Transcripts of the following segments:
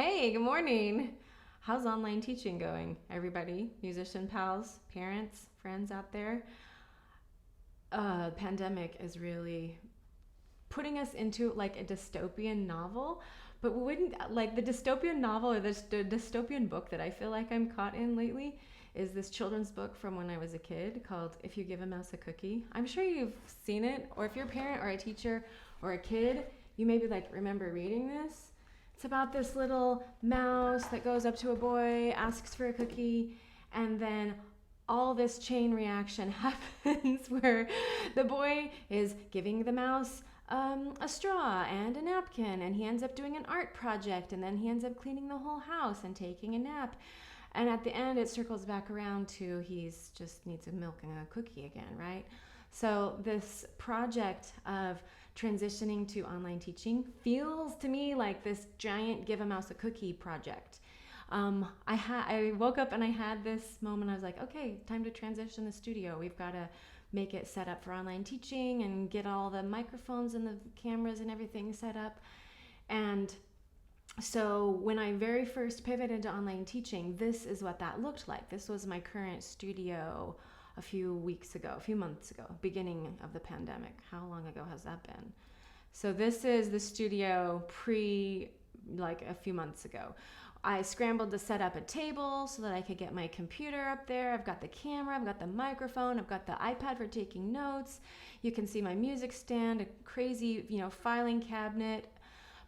Hey, good morning. How's online teaching going, everybody? Musician pals, parents, friends out there? Pandemic is really putting us into like a dystopian novel, but wouldn't like the dystopian novel or the dystopian book that I feel like I'm caught in lately is this children's book from when I was a kid called If You Give a Mouse a Cookie. I'm sure you've seen it, or if you're a parent or a teacher or a kid, you maybe like remember reading this. It's about this little mouse that goes up to a boy, asks for a cookie, and then all this chain reaction happens where the boy is giving the mouse a straw and a napkin, and he ends up doing an art project, and then he ends up cleaning the whole house and taking a nap. And at the end, it circles back around to he's just needs a milk and a cookie again, right? So this project of transitioning to online teaching feels to me like this giant give a mouse a cookie project. I woke up and I had this moment. I was like, okay, time to transition the studio. We've got to make it set up for online teaching and get all the microphones and the cameras and everything set up. And so when I very first pivoted to online teaching, this is what that looked like. This was my current studio a few months ago, beginning of the pandemic. How long ago has that been? So this is the studio like a few months ago. I scrambled to set up a table so that I could get my computer up there. I've got the camera, I've got the microphone, I've got the iPad for taking notes. You can see my music stand, a crazy, filing cabinet.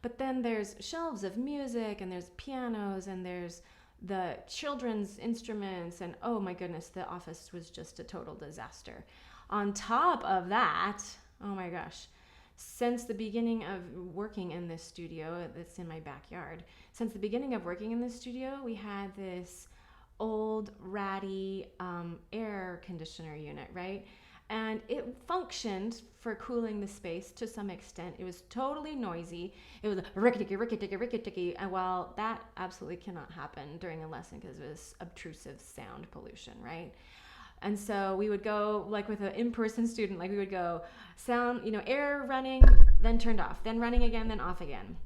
But then there's shelves of music, and there's pianos, and there's the children's instruments, and oh my goodness, the office was just a total disaster. On top of that, oh my gosh, since the beginning of working in this studio that's in my backyard, since the beginning of working in this studio, we had this old ratty air conditioner unit, right? And it functioned for cooling the space to some extent. It was totally noisy. It was rickety, rickety, rickety. And while that absolutely cannot happen during a lesson because it was obtrusive sound pollution, right? And so we would go like with an in-person student, like we would go sound, air running, then turned off, then running again, then off again.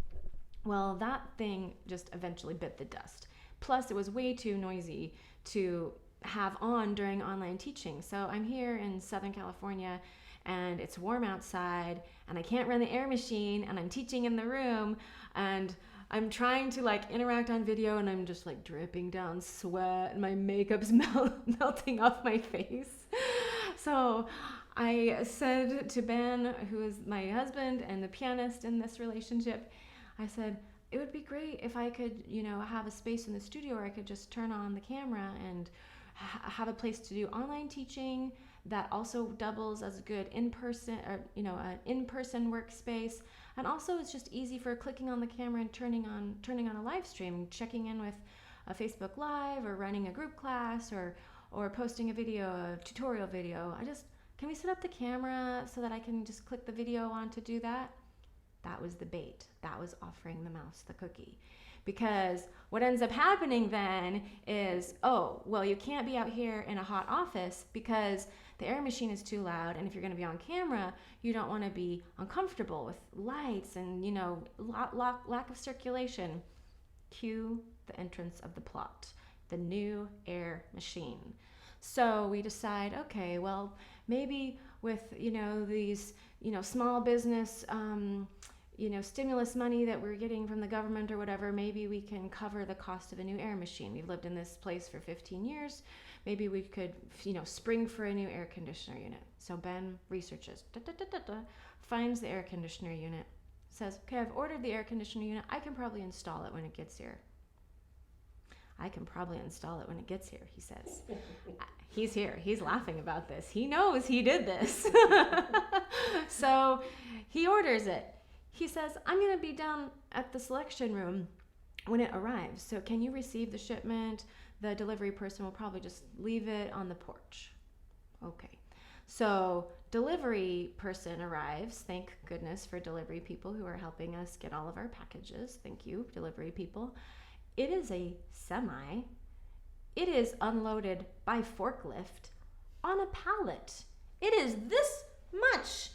Well, that thing just eventually bit the dust. Plus, it was way too noisy to have on during online teaching. So I'm here in Southern California and it's warm outside and I can't run the air machine and I'm teaching in the room and I'm trying to like interact on video and I'm just like dripping down sweat and my makeup's melting off my face. So I said to Ben, who is my husband and the pianist in this relationship, I said, it would be great if I could, have a space in the studio where I could just turn on the camera and have a place to do online teaching that also doubles as a good in-person or an in-person workspace, and also it's just easy for clicking on the camera and turning on a live stream, checking in with a Facebook Live or running a group class or posting a video, a tutorial video. Can we set up the camera so that I can just click the video on to do that? That was the bait. That was offering the mouse the cookie. Because what ends up happening then is, oh, well, you can't be out here in a hot office because the air machine is too loud. And if you're going to be on camera, you don't want to be uncomfortable with lights and, lack of circulation. Cue the entrance of the plot, the new air machine. So we decide, okay, well, maybe with, these, small business, stimulus money that we're getting from the government or whatever, maybe we can cover the cost of a new air machine. We've lived in this place for 15 years. Maybe we could, spring for a new air conditioner unit. So Ben researches, finds the air conditioner unit, says, okay, I've ordered the air conditioner unit. I can probably install it when it gets here. He says. He's here. He's laughing about this. He knows he did this. So he orders it. He says, I'm going to be down at the selection room when it arrives. So can you receive the shipment? The delivery person will probably just leave it on the porch. Okay. So delivery person arrives. Thank goodness for delivery people who are helping us get all of our packages. Thank you, delivery people. It is a semi. It is unloaded by forklift on a pallet. It is this much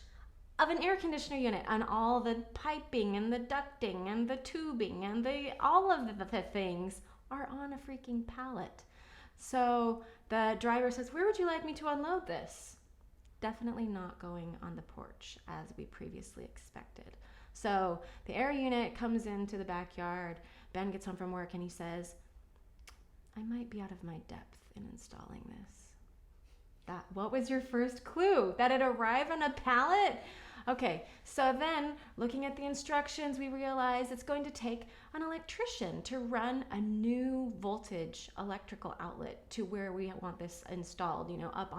of an air conditioner unit, and all the piping and the ducting and the tubing and all of the things are on a freaking pallet. So the driver says, "Where would you like me to unload this?" Definitely not going on the porch as we previously expected. So the air unit comes into the backyard. Ben gets home from work and he says, "I might be out of my depth in installing this." What was your first clue? That it arrived on a pallet? Okay, so then looking at the instructions, we realize it's going to take an electrician to run a new voltage electrical outlet to where we want this installed, up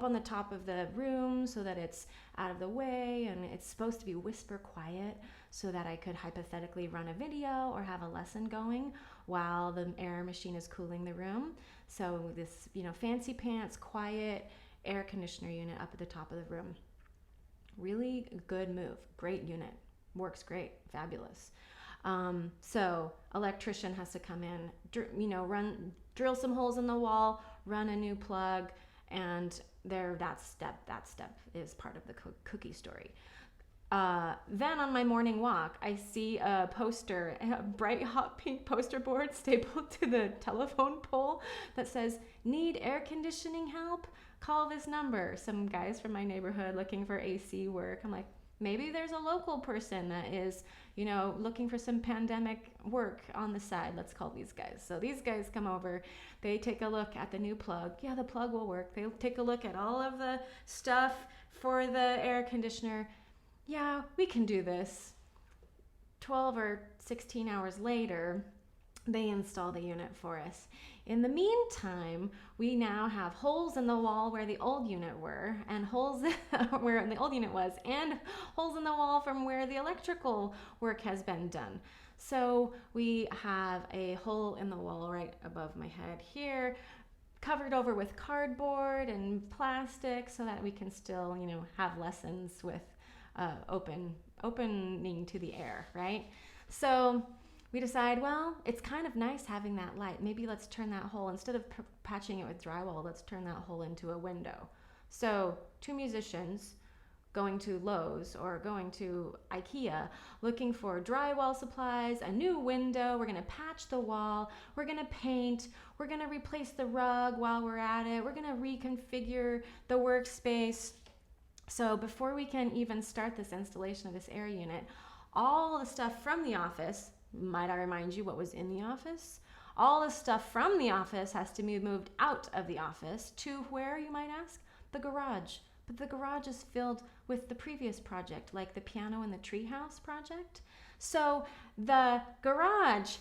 on the top of the room, so that it's out of the way, and it's supposed to be whisper quiet so that I could hypothetically run a video or have a lesson going while the air machine is cooling the room. So this, fancy pants, quiet air conditioner unit up at the top of the room. Really good move. Great unit. Works great. Fabulous. So electrician has to come in, drill some holes in the wall, run a new plug, and that step is part of the cookie story. Then on my morning walk, I see a poster, a bright hot pink poster board stapled to the telephone pole that says, "Need air conditioning help? Call this number." Some guys from my neighborhood looking for AC work. I'm like, maybe there's a local person that is, looking for some pandemic work on the side. Let's call these guys. So these guys come over, they take a look at the new plug. Yeah, the plug will work. They'll take a look at all of the stuff for the air conditioner. Yeah, we can do this. 12 or 16 hours later, they install the unit for us. In the meantime, we now have holes in the wall where the old unit were, and holes where the old unit was, and holes in the wall from where the electrical work has been done. So we have a hole in the wall right above my head here, covered over with cardboard and plastic so that we can still, have lessons with opening to the air, right? So we decide, well, it's kind of nice having that light. Maybe let's turn that hole, instead of patching it with drywall, let's turn that hole into a window. So 2 musicians going to Lowe's or going to IKEA looking for drywall supplies, a new window. We're going to patch the wall. We're going to paint. We're going to replace the rug while we're at it. We're going to reconfigure the workspace. So before we can even start this installation of this air unit, all the stuff from the office, might I remind you what was in the office? All the stuff from the office has to be moved out of the office to where, you might ask? The garage. But the garage is filled with the previous project, like the piano in the treehouse project. So the garage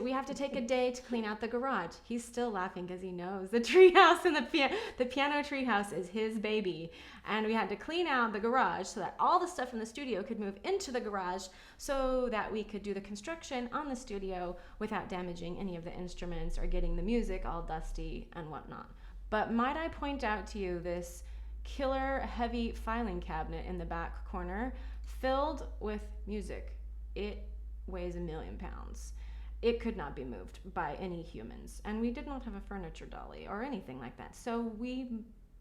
we have to take a day to clean out the garage. He's still laughing because he knows the treehouse and the piano treehouse is his baby. And we had to clean out the garage so that all the stuff in the studio could move into the garage so that we could do the construction on the studio without damaging any of the instruments or getting the music all dusty and whatnot. But might I point out to you this killer heavy filing cabinet in the back corner filled with music. It weighs 1,000,000 pounds. It could not be moved by any humans, and we did not have a furniture dolly or anything like that. So we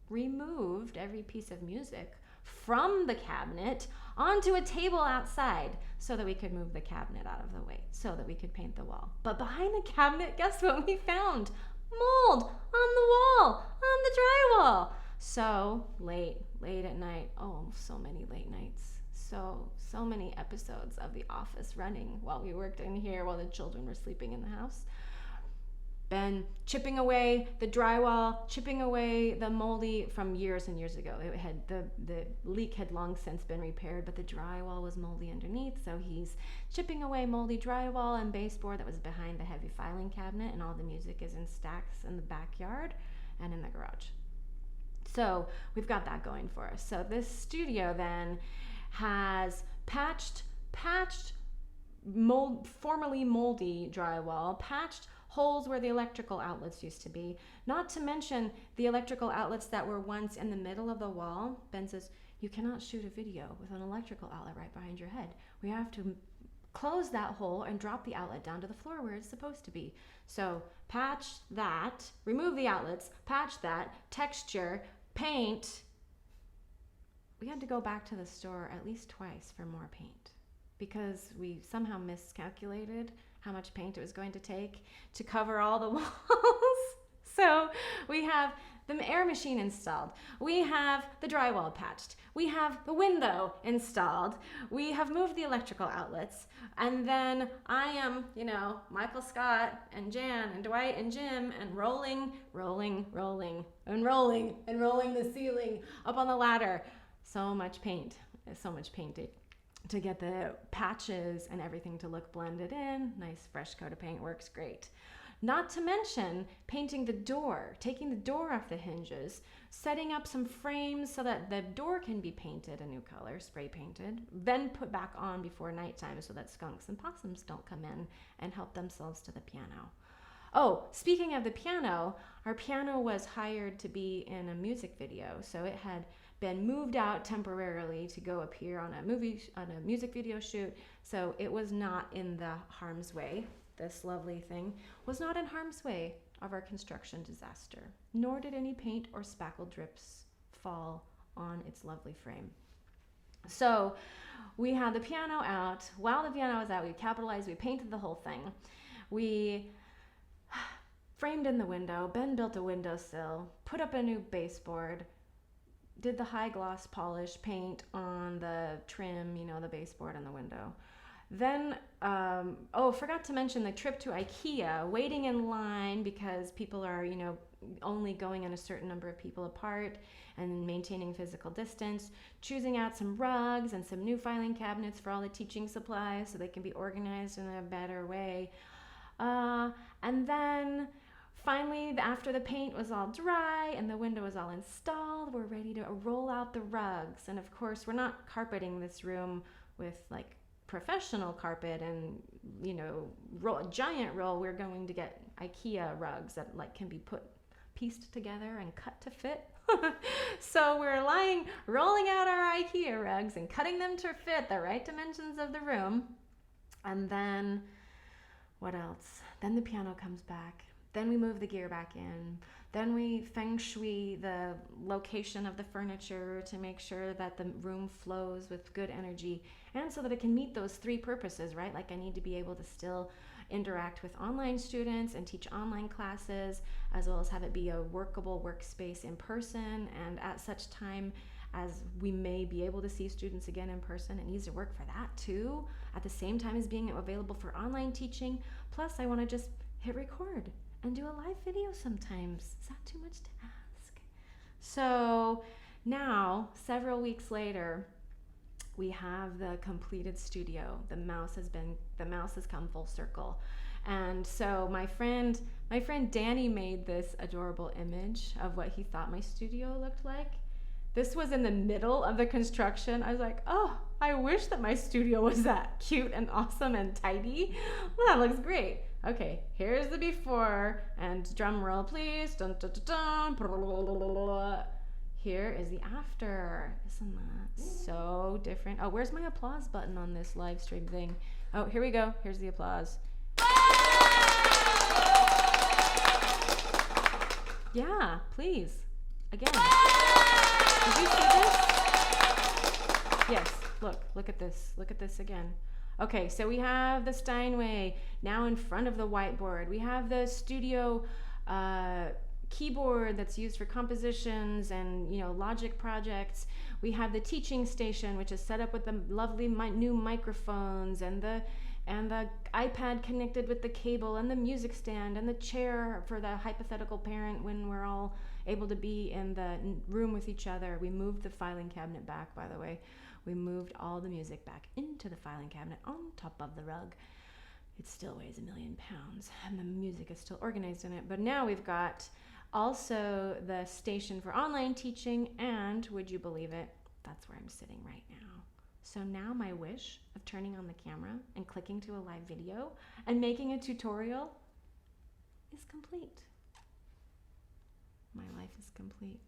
removed every piece of music from the cabinet onto a table outside so that we could move the cabinet out of the way so that we could paint the wall. But behind the cabinet, guess what we found? Mold on the wall, on the drywall. So late at night, so many late nights. So many episodes of The Office running while we worked in here while the children were sleeping in the house. Ben chipping away the drywall, chipping away the moldy from years and years ago. The leak had long since been repaired, but the drywall was moldy underneath, so he's chipping away moldy drywall and baseboard that was behind the heavy filing cabinet, and all the music is in stacks in the backyard and in the garage. So we've got that going for us. So this studio then has patched formerly moldy drywall, patched holes where the electrical outlets used to be, not to mention the electrical outlets that were once in the middle of the wall. Ben says, you cannot shoot a video with an electrical outlet right behind your head. We have to close that hole and drop the outlet down to the floor where it's supposed to be. So patch that, remove the outlets, patch that, texture, paint, we had to go back to the store at least twice for more paint because we somehow miscalculated how much paint it was going to take to cover all the walls. So we have the air machine installed. We have the drywall patched. We have the window installed. We have moved the electrical outlets. And then I am, Michael Scott and Jan and Dwight and Jim and rolling the ceiling up on the ladder. So much paint to get the patches and everything to look blended in. Nice fresh coat of paint works great. Not to mention painting the door, taking the door off the hinges, setting up some frames so that the door can be painted a new color, spray painted, then put back on before nighttime so that skunks and possums don't come in and help themselves to the piano. Oh, speaking of the piano, our piano was hired to be in a music video, so it had been moved out temporarily to go appear on a music video shoot, so it was not in the harm's way. This lovely thing was not in harm's way of our construction disaster, nor did any paint or spackle drips fall on its lovely frame. So we had the piano out. While the piano was out, we capitalized, we painted the whole thing. We framed in the window. Ben built a windowsill, put up a new baseboard, did the high gloss polish paint on the trim, the baseboard and the window. Then, forgot to mention the trip to IKEA, waiting in line because people are, only going in a certain number of people apart and maintaining physical distance, choosing out some rugs and some new filing cabinets for all the teaching supplies so they can be organized in a better way. And then finally, after the paint was all dry and the window was all installed, we're ready to roll out the rugs. And of course, we're not carpeting this room with professional carpet and giant roll. We're going to get IKEA rugs that can be pieced together and cut to fit. So we're rolling out our IKEA rugs and cutting them to fit the right dimensions of the room. And then what else? Then the piano comes back. Then we move the gear back in. Then we feng shui the location of the furniture to make sure that the room flows with good energy and so that it can meet those three purposes, right? I need to be able to still interact with online students and teach online classes, as well as have it be a workable workspace in person. And at such time as we may be able to see students again in person, it needs to work for that too, at the same time as being available for online teaching. Plus, I want to just hit record and do a live video sometimes. Is that too much to ask? So now, several weeks later, we have the completed studio. The mouse has come full circle. And so my friend Danny made this adorable image of what he thought my studio looked like. This was in the middle of the construction. I was like, oh, I wish that my studio was that cute and awesome and tidy. Well, that looks great. Okay, here's the before, and drum roll please. Dun, dun, dun, dun. Here is the after. Isn't that so different? Oh, where's my applause button on this live stream thing? Oh, here we go. Here's the applause. Yeah, please. Again. Did you see this? Yes, look at this. Look at this again. Okay, so we have the Steinway now in front of the whiteboard. We have the studio keyboard that's used for compositions and logic projects. We have the teaching station, which is set up with the lovely new microphones and the iPad connected with the cable and the music stand and the chair for the hypothetical parent when we're all able to be in the room with each other. We moved the filing cabinet back, by the way. We moved all the music back into the filing cabinet on top of the rug. It still weighs 1,000,000 pounds and the music is still organized in it. But now we've got also the station for online teaching, and would you believe it, that's where I'm sitting right now. So now my wish of turning on the camera and clicking to a live video and making a tutorial is complete. My life is complete.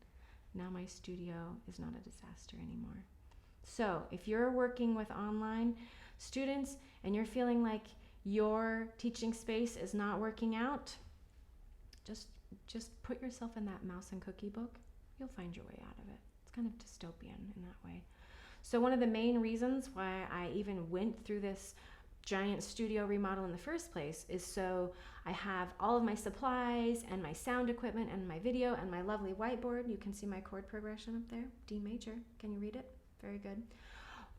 Now my studio is not a disaster anymore. So if you're working with online students and you're feeling like your teaching space is not working out, just put yourself in that mouse and cookie book. You'll find your way out of it. It's kind of dystopian in that way. So one of the main reasons why I even went through this giant studio remodel in the first place is so I have all of my supplies and my sound equipment and my video and my lovely whiteboard. You can see my chord progression up there, D major. Can you read it? Very good.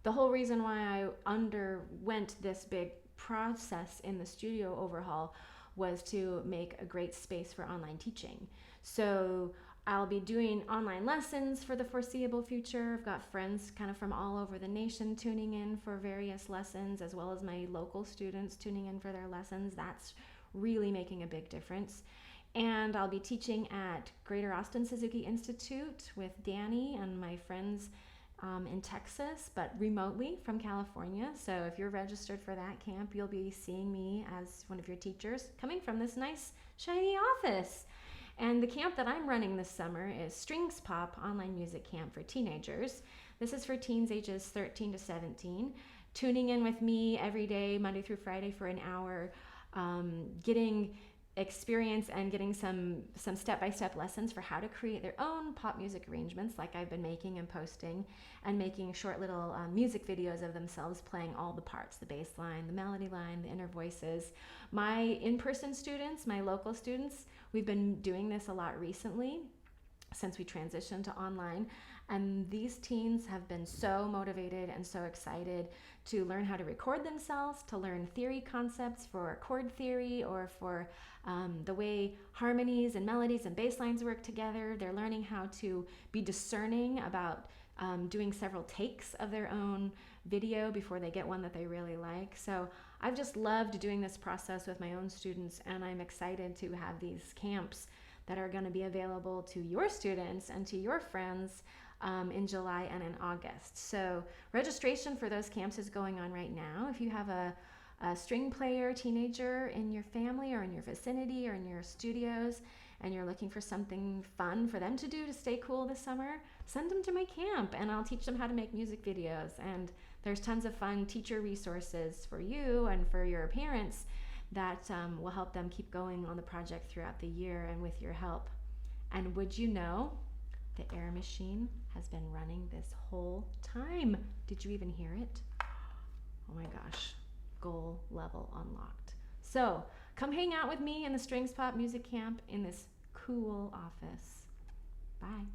The whole reason why I underwent this big process in the studio overhaul was to make a great space for online teaching. So I'll be doing online lessons for the foreseeable future. I've got friends kind of from all over the nation tuning in for various lessons, as well as my local students tuning in for their lessons. That's really making a big difference. And I'll be teaching at Greater Austin Suzuki Institute with Danny and my friends in Texas, but remotely from California. So if you're registered for that camp, you'll be seeing me as one of your teachers coming from this nice, shiny office. And the camp that I'm running this summer is Strings Pop Online Music Camp for Teenagers. This is for teens ages 13 to 17. Tuning in with me every day, Monday through Friday for an hour, getting experience and getting some step-by-step lessons for how to create their own pop music arrangements like I've been making and posting, and making short little music videos of themselves playing all the parts, the bass line, the melody line, the inner voices. My in-person students, my local students, we've been doing this a lot recently since we transitioned to online, and these teens have been so motivated and so excited to learn how to record themselves, to learn theory concepts for chord theory or for the way harmonies and melodies and bass lines work together. They're learning how to be discerning about doing several takes of their own video before they get one that they really like. So I've just loved doing this process with my own students, and I'm excited to have these camps that are going to be available to your students and to your friends in July and in August. So registration for those camps is going on right now. If you have a string player teenager in your family or in your vicinity or in your studios, and you're looking for something fun for them to do to stay cool this summer, send them to my camp and I'll teach them how to make music videos. And there's tons of fun teacher resources for you and for your parents that will help them keep going on the project throughout the year and with your help. And would you know, the air machine has been running this whole time. Did you even hear it? Oh my gosh, goal level unlocked. So come hang out with me in the Strings Pop Music Camp in this cool office. Bye.